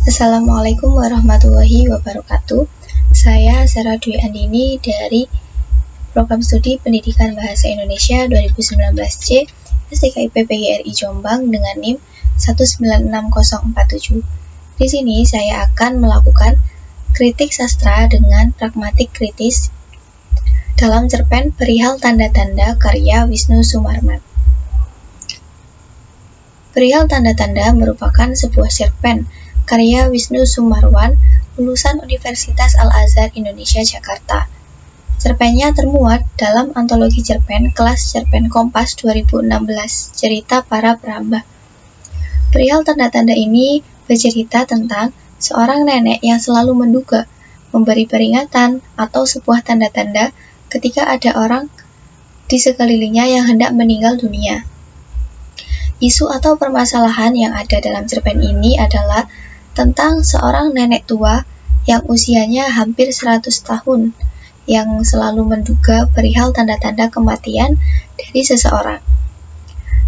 Assalamualaikum warahmatullahi wabarakatuh. Saya Sarah Dwi Andini dari Program Studi Pendidikan Bahasa Indonesia 2019C STKIP PGRI Jombang dengan NIM 1966047. Di sini saya akan melakukan kritik sastra dengan pragmatik kritis dalam cerpen Perihal Tanda-Tanda karya Wisnu Sumarman. Perihal Tanda-Tanda merupakan sebuah cerpen karya Wisnu Sumarwan, lulusan Universitas Al-Azhar Indonesia Jakarta. Cerpennya termuat dalam antologi cerpen kelas Cerpen Kompas 2016, Cerita Para Perambah. Perihal Tanda-Tanda ini bercerita tentang seorang nenek yang selalu menduga, memberi peringatan atau sebuah tanda-tanda ketika ada orang di sekelilingnya yang hendak meninggal dunia. Isu atau permasalahan yang ada dalam cerpen ini adalah tentang seorang nenek tua yang usianya hampir 100 tahun, yang selalu menduga perihal tanda-tanda kematian dari seseorang.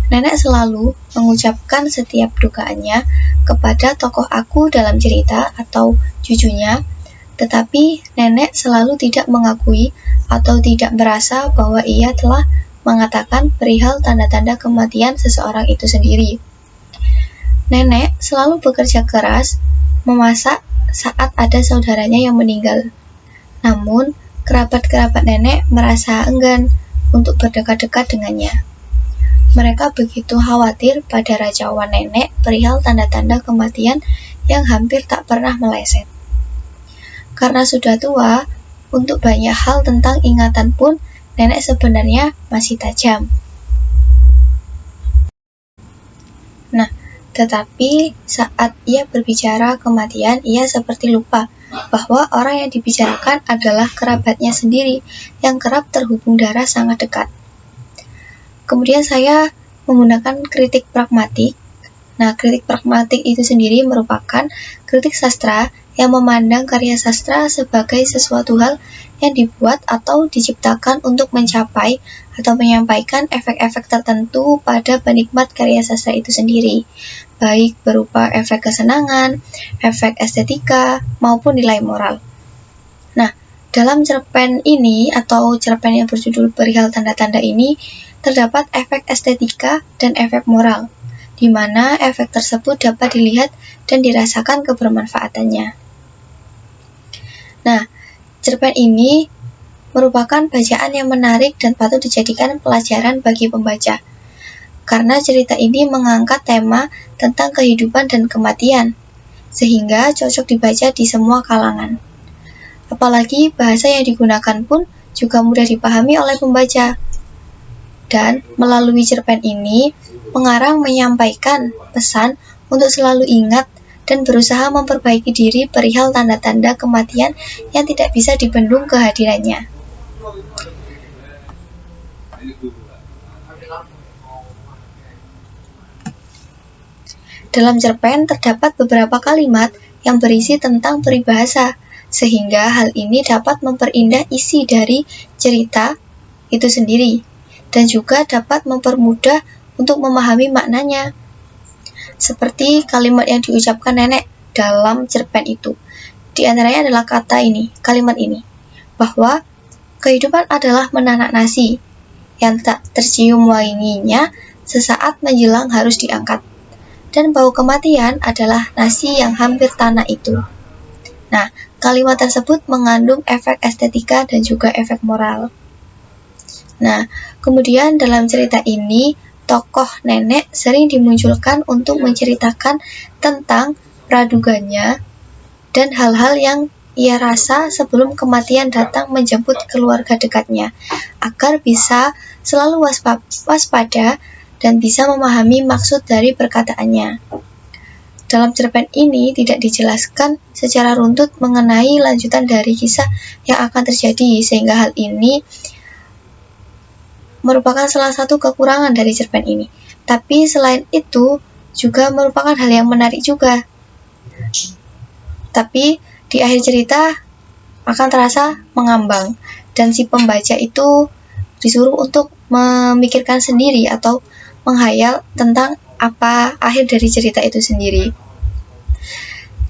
Nenek selalu mengucapkan setiap dugaannya kepada tokoh aku dalam cerita atau cucunya, tetapi nenek selalu tidak mengakui atau tidak merasa bahwa ia telah mengatakan perihal tanda-tanda kematian seseorang itu sendiri. Nenek selalu bekerja keras memasak saat ada saudaranya yang meninggal. Namun, kerabat-kerabat nenek merasa enggan untuk berdekat-dekat dengannya. Mereka begitu khawatir pada rajauan nenek perihal tanda-tanda kematian yang hampir tak pernah meleset. Karena sudah tua, untuk banyak hal tentang ingatan pun nenek sebenarnya masih tajam. Nah, tetapi saat ia berbicara kematian, ia seperti lupa bahwa orang yang dibicarakan adalah kerabatnya sendiri yang kerap terhubung darah sangat dekat. Kemudian saya menggunakan kritik pragmatik. Nah, kritik pragmatik itu sendiri merupakan kritik sastra yang memandang karya sastra sebagai sesuatu hal yang dibuat atau diciptakan untuk mencapai atau menyampaikan efek-efek tertentu pada penikmat karya sastra itu sendiri, baik berupa efek kesenangan, efek estetika, maupun nilai moral. Nah, dalam cerpen ini atau cerpen yang berjudul Perihal Tanda-Tanda ini terdapat efek estetika dan efek moral, di mana efek tersebut dapat dilihat dan dirasakan kebermanfaatannya. Nah, cerpen ini merupakan bacaan yang menarik dan patut dijadikan pelajaran bagi pembaca, karena cerita ini mengangkat tema tentang kehidupan dan kematian, sehingga cocok dibaca di semua kalangan. Apalagi bahasa yang digunakan pun juga mudah dipahami oleh pembaca. Dan melalui cerpen ini, pengarang menyampaikan pesan untuk selalu ingat dan berusaha memperbaiki diri perihal tanda-tanda kematian yang tidak bisa dibendung kehadirannya. Dalam cerpen terdapat beberapa kalimat yang berisi tentang peribahasa, sehingga hal ini dapat memperindah isi dari cerita itu sendiri, dan juga dapat mempermudah untuk memahami maknanya. Seperti kalimat yang diucapkan nenek dalam cerpen itu. Di antaranya adalah kalimat ini, bahwa kehidupan adalah menanak nasi, yang tak tercium wanginya sesaat menjelang harus diangkat. Dan bau kematian adalah nasi yang hampir tanah itu. Nah, kalimat tersebut mengandung efek estetika dan juga efek moral. Nah, kemudian dalam cerita ini, tokoh nenek sering dimunculkan untuk menceritakan tentang praduganya dan hal-hal yang ia rasa sebelum kematian datang menjemput keluarga dekatnya, agar bisa selalu waspada dan bisa memahami maksud dari perkataannya. Dalam cerpen ini tidak dijelaskan secara runtut mengenai lanjutan dari kisah yang akan terjadi, sehingga hal ini merupakan salah satu kekurangan dari cerpen ini. Tapi selain itu juga merupakan hal yang menarik juga. Tapi di akhir cerita akan terasa mengambang, dan si pembaca itu disuruh untuk memikirkan sendiri atau menghayal tentang apa akhir dari cerita itu sendiri.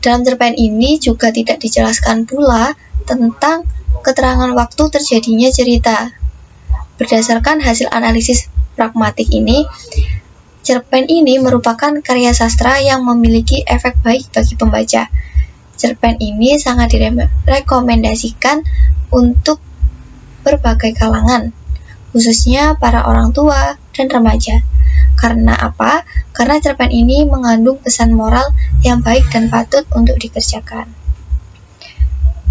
Dalam cerpen ini juga tidak dijelaskan pula tentang keterangan waktu terjadinya cerita. Berdasarkan hasil analisis pragmatik ini, cerpen ini merupakan karya sastra yang memiliki efek baik bagi pembaca. Cerpen ini sangat direkomendasikan untuk berbagai kalangan, khususnya para orang tua dan remaja. Karena apa? Karena cerpen ini mengandung pesan moral yang baik dan patut untuk dikerjakan.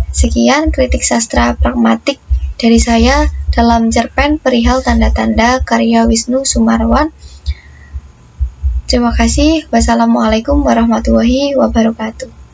Sekian kritik sastra pragmatik dari saya dalam cerpen Perihal Tanda-tanda karya Wisnu Sumarwan. Terima kasih. Wassalamualaikum warahmatullahi wabarakatuh.